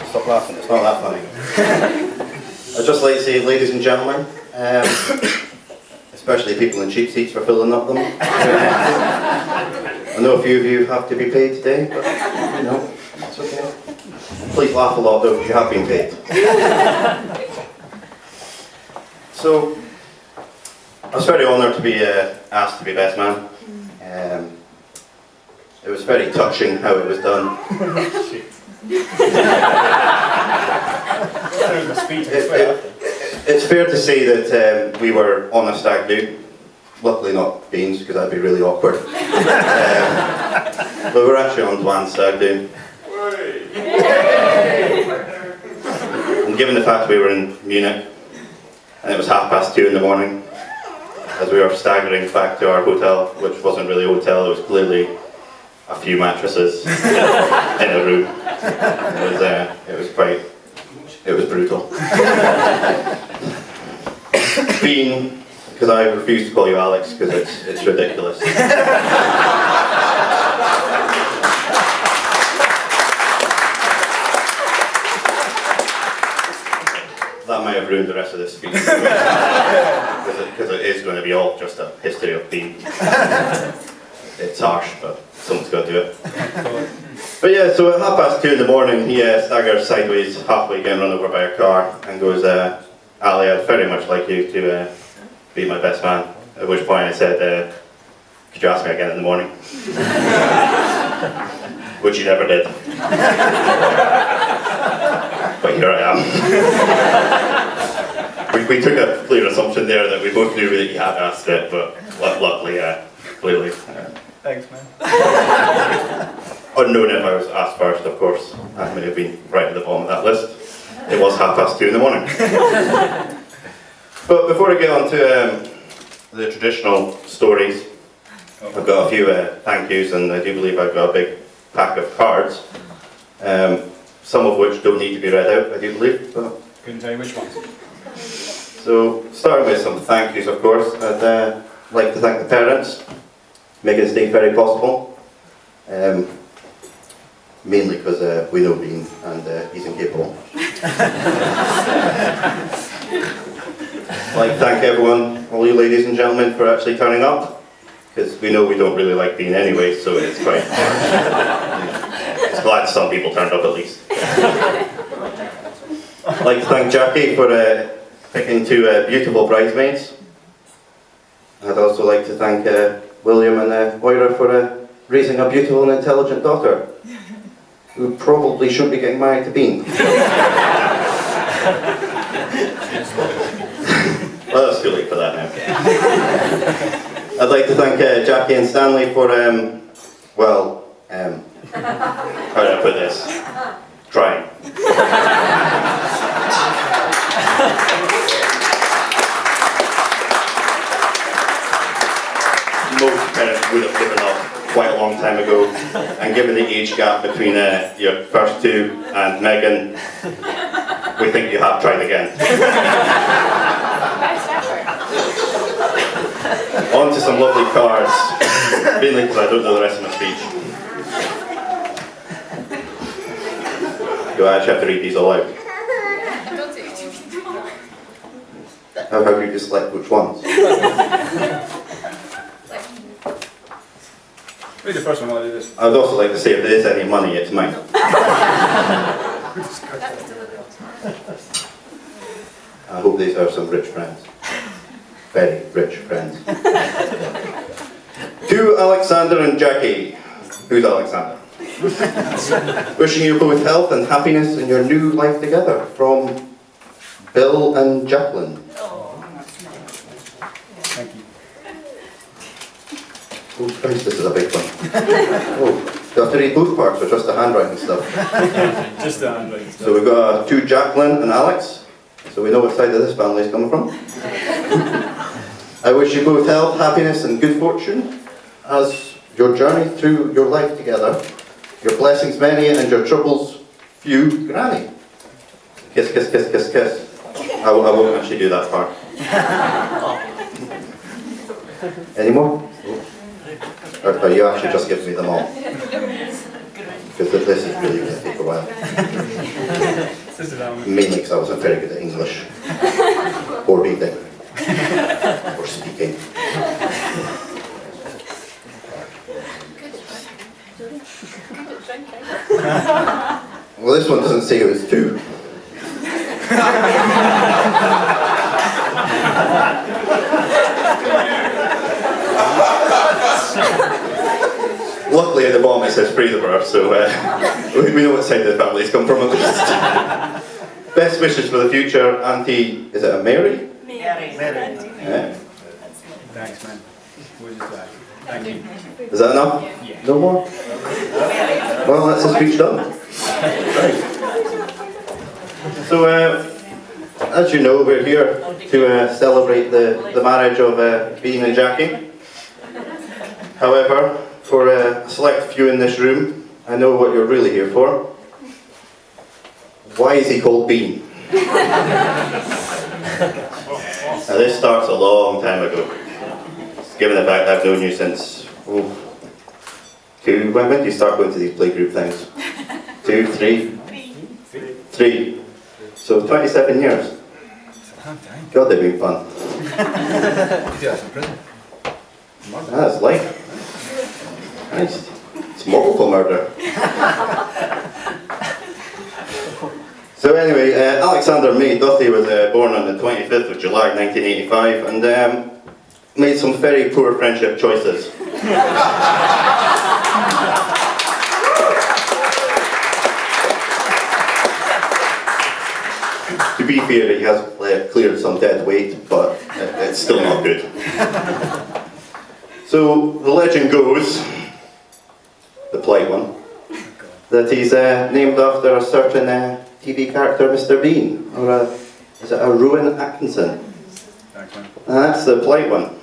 Stop laughing, it's not that funny. I'd just like to say, ladies and gentlemen, especially people in cheap seats for filling up them. I know a few of you have to be paid today, but you know, it's okay. Please laugh a lot though, because you have been paid. So, I was very honoured to be asked to be best man. It was very touching how it was done. It's fair to say that we were on a stag do. Luckily not Beans, because that'd be really awkward. But we were actually on Dwan's stag do. And given the fact we were in Munich, and it was 2:30 in the morning, as we were staggering back to our hotel, which wasn't really a hotel, it was clearly a few mattresses in a room. It was brutal. Bean, because I refuse to call you Alex, because it's ridiculous. That might have ruined the rest of this speech. Because it is going to be all just a history of Bean. It's harsh, but someone's got to do it. But yeah, so at 2:30 in the morning, he staggers sideways, halfway getting run over by a car, and goes, Ali, I'd very much like you to be my best man. At which point I said, could you ask me again in the morning? Which he never did. But here I am. we took a clear assumption there that we both knew that he had asked it, but luckily, clearly. Thanks, man. Unknown if I was asked first, of course. I may have been right at the bottom of that list. It was 2:30 in the morning. But before I get on to the traditional stories, I've got a few thank yous, and I do believe I've got a big pack of cards. Some of which don't need to be read out, I do believe. But couldn't tell you which ones. So, starting with some thank yous, of course, I'd like to thank the parents, making this day very possible. Mainly because we know Bean and he's incapable. I'd like to thank everyone, all you ladies and gentlemen, for actually turning up, because we know we don't really like Bean anyway, so it's quite it's glad some people turned up at least. I'd like to thank Jackie for picking two beautiful bridesmaids. I'd also like to thank William and Moira for raising a beautiful and intelligent daughter, who probably shouldn't be getting married to Bean. Well, that's too late for that now. I'd like to thank Jackie and Stanley for, how do I put this? Trying. Most parents would have given up quite a long time ago, and given the age gap between your first two and Megan, we think you have tried again. On to some lovely cards, mainly because I don't know the rest of my speech. Do I actually have to read these all out? How have you just select which ones? Read the first one while I do this. I would also like to say, if there is any money, it's mine. I hope these are some rich friends. Very rich friends. To Alexander and Jackie. Who's Alexander? Wishing you both health and happiness in your new life together. From Bill and Jacqueline. Thank you. Oh Christ, this is a big one. Oh, do I have to read both parts or just the handwriting stuff? Just the handwriting stuff. So we've got to Jacqueline and Alex. So we know what side of this family is coming from. I wish you both health, happiness and good fortune as your journey through your life together. Your blessings many and your troubles few. Granny. Kiss, kiss, kiss, kiss, kiss. I won't actually do that part. Any more? Or you actually just give me them all? Because this is really going to take a while. Just allow me. Mainly because I wasn't very good at English. Or reading. Or speaking. Well, this one doesn't say it was 2. Luckily at the bottom it says Fraserburgh, so we know what side of the family's come from at least. Best wishes for the future, Auntie, is it a Mary? Mary. Yeah. Thanks, man. We'll just thank you. Is that enough? Yeah. No more? Well, that's a speech done. Right. So, as you know, we're here to celebrate the marriage of Bean and Jackie. However, for a select few in this room, I know what you're really here for. Why is he called Bean? Now this starts a long time ago. Given the fact I've known you since, when did you start going to these playgroup things? 2, 3? 3. So 27 years. God, they've been fun. That's life. Nice. It's multiple murder. So anyway, Alexander May Duthie was born on the 25th of July 1985 and made some very poor friendship choices. To be fair, he has cleared some dead weight, but it's still not good. So the legend goes, the polite one, that he's named after a certain TV character, Mr. Bean, or is it a Rowan Atkinson? Thanks, man. And that's the polite one.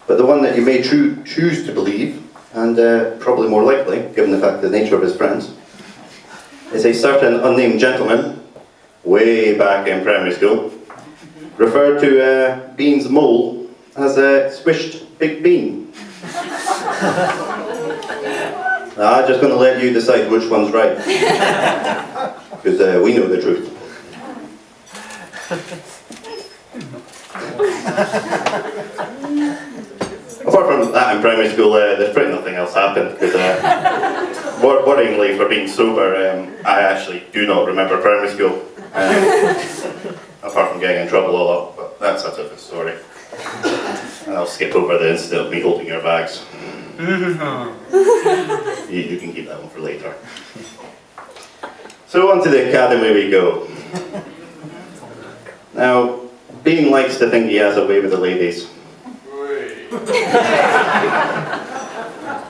But the one that you may choose to believe, and probably more likely, given the fact of the nature of his friends, is a certain unnamed gentleman, way back in primary school, referred to Bean's mole as Swished Big Bean. I'm just going to let you decide which one's right, because we know the truth. Apart from that in primary school, there's pretty nothing else happened, because worryingly for being sober, I actually do not remember primary school, apart from getting in trouble a lot, but that's a different story. And I'll skip over the incident of me holding your bags. You can keep that one for later. So on to the academy we go. Now, Bean likes to think he has a way with the ladies.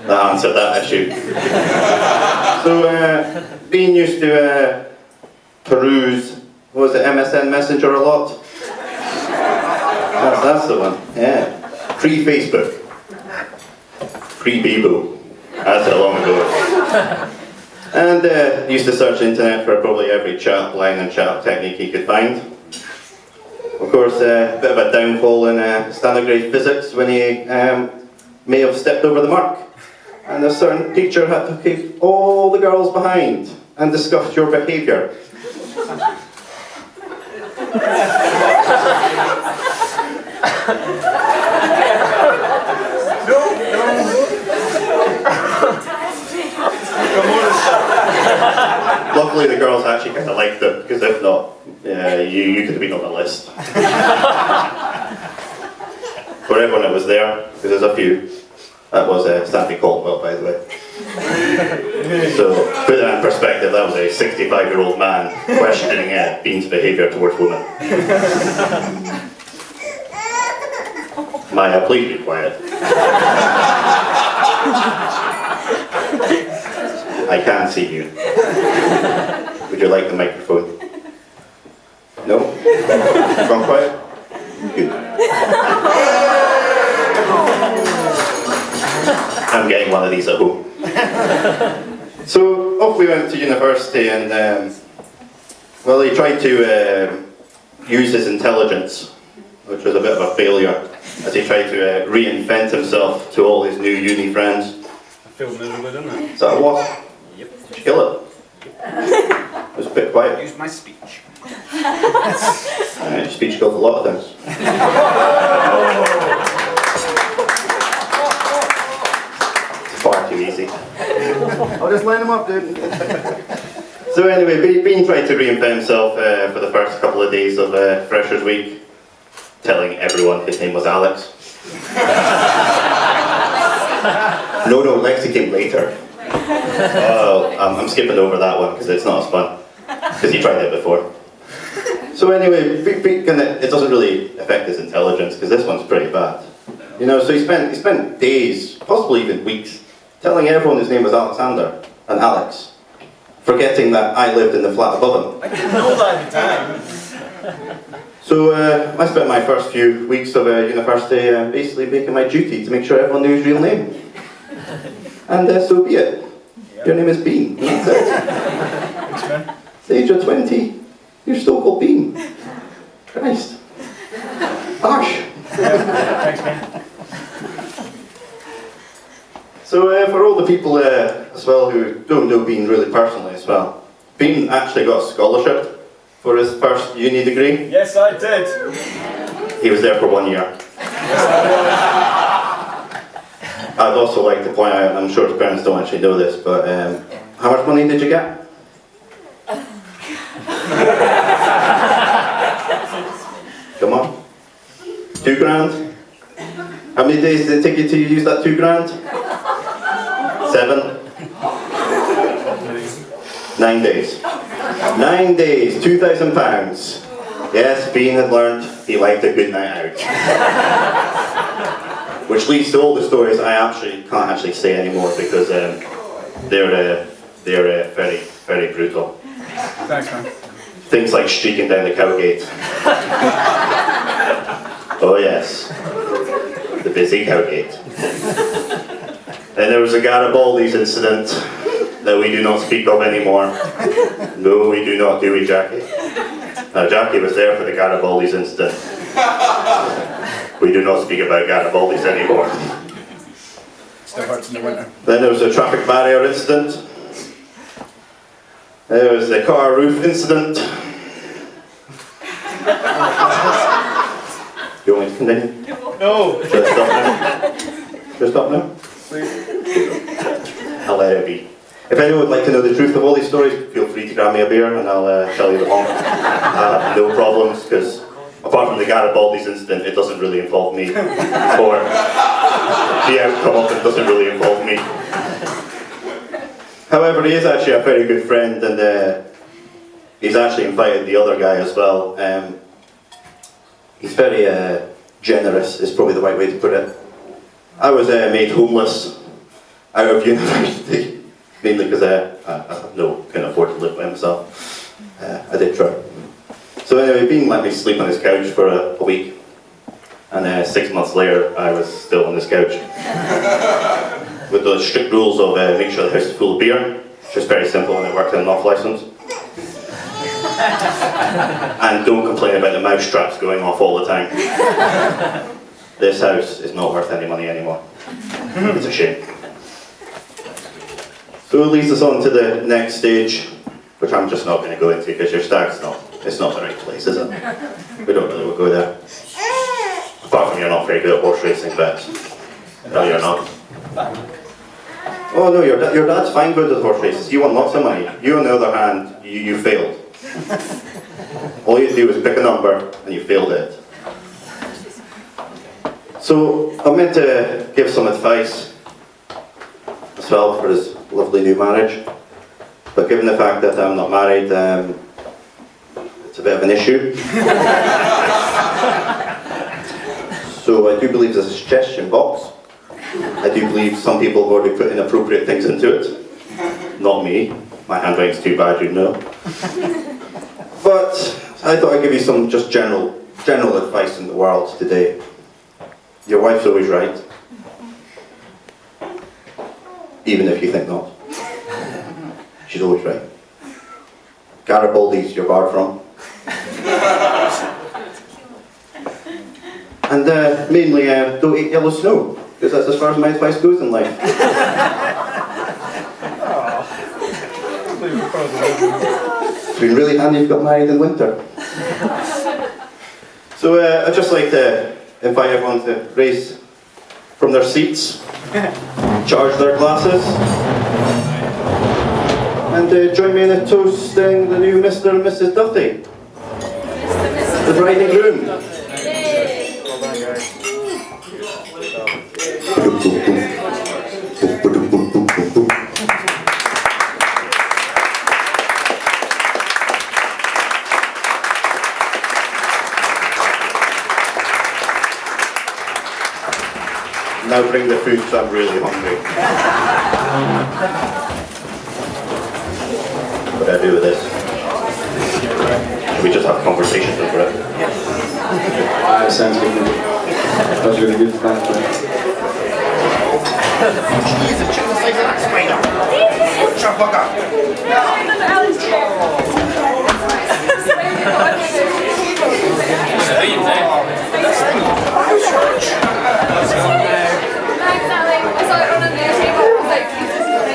That answered that issue. So Bean used to peruse, what was it, MSN Messenger a lot? That's the one, yeah. Pre-Facebook. Pre-Bebo. That's how long ago. And used to search the internet for probably every chat line and chat technique he could find. Of course, a bit of a downfall in standard grade physics when he may have stepped over the mark. And a certain teacher had to keep all the girls behind and discuss your behaviour. Luckily the girls actually kind of liked it, because if not, you could have been on the list. For everyone that was there, because there's a few, that was Sandy Caldwell, by the way. So, put that in perspective, that was a 65-year-old man questioning Bean's behaviour towards women. Maya, please be quiet. I can't see you. Would you like the microphone? No? Gone quiet? Good. I'm getting one of these at home. So, off we went to university and, well, he tried to use his intelligence, which was a bit of a failure, as he tried to reinvent himself to all his new uni friends. I feel miserable, didn't I? Is that a wasp? Yep. Did you kill it? It was a bit quiet. Use my speech. Your speech goes a lot of things. It's far too easy. I'll just line them up, dude. So anyway, Bean tried to reinvent himself for the first couple of days of Freshers Week, telling everyone his name was Alex. No, Lexi came later. Oh, I'm skipping over that one because it's not as fun. Because he tried it before. So anyway, it doesn't really affect his intelligence because this one's pretty bad. You know, so he spent days, possibly even weeks, telling everyone his name was Alexander and Alex, forgetting that I lived in the flat above him. I didn't know that at the time. So I spent my first few weeks of university basically making my duty to make sure everyone knew his real name. And so be it. Your name is Bean. That's it. Thanks, man. At the age of 20, you're still called Bean. Christ. Harsh. Thanks, man. So for all the people as well who don't know Bean really personally as well, Bean actually got a scholarship for his first uni degree. Yes, I did. He was there for 1 year. I'd also like to point out, I'm sure his parents don't actually know this, but how much money did you get? Come on. 2 grand? How many days did it take you to use that 2 grand? 7? 9 days. 9 days, £2,000. Yes, Bean had learned he liked a good night out. Which leads to all the stories I can't actually say anymore because they're very, very brutal. Thanks, man. Things like streaking down the Cowgate. Oh yes, the busy Cowgate. And there was a Garibaldi's incident that we do not speak of anymore. No, we do not, do we, Jackie? Now, Jackie was there for the Garibaldi's incident. We do not speak about Garibaldi's anymore. Still hurts in the winter. Then there was a traffic barrier incident. There was the car roof incident. You want me to continue? No. Should I stop now? Should I stop now? I'll let it be. If anyone would like to know the truth of all these stories, feel free to grab me a beer and I'll tell you them all. I have no problems, because apart from the Garibaldi's incident, it doesn't really involve me. Or the outcome of it doesn't really involve me. However, he is actually a very good friend, and he's actually invited the other guy as well. He's very generous, is probably the right way to put it. I was made homeless out of university, mainly because I couldn't afford to live by myself. I did try. So anyway, Bean let me sleep on his couch for a week, and 6 months later, I was still on this couch. With the strict rules of make sure the house is full of beer, just very simple, and I worked in an off license. And don't complain about the mouse traps going off all the time. This house is not worth any money anymore. It's a shame. So it leads us on to the next stage, which I'm just not going to go into because your stag's it's not the right place, is it? We don't really go there. Apart from you're not very good at horse racing, but no, you're not. Oh no, your dad's fine good at horse races. You won lots of money. You, on the other hand, you failed. All you do is pick a number and you failed it. So I'm meant to give some advice as well for his lovely new marriage. But given the fact that I'm not married, it's a bit of an issue. So I do believe there's a suggestion box. I do believe some people have already put inappropriate things into it. Not me. My handwriting's too bad, you know. But I thought I'd give you some just general advice in the world today. Your wife's always right. Even if you think not. She's always right. Garibaldi's you're barred from. And mainly, don't eat yellow snow, because that's as far as my advice goes in life. It's been really handy you've got married in winter. So I'd just like to invite everyone to raise from their seats, charge their glasses, and join me in toasting the new Mr. and Mrs. Duffy, the bride and groom. Now bring the food, so I'm really hungry. What do I do with this? Should we just have conversations over it? Sounds good. That's really good fun. Jesus, check the size of that spider! Shut fuck up!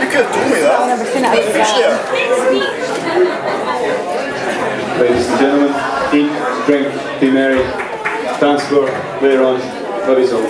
You could have told me that. Ladies and gentlemen, eat, drink, be merry, dance floor, later on, love you all.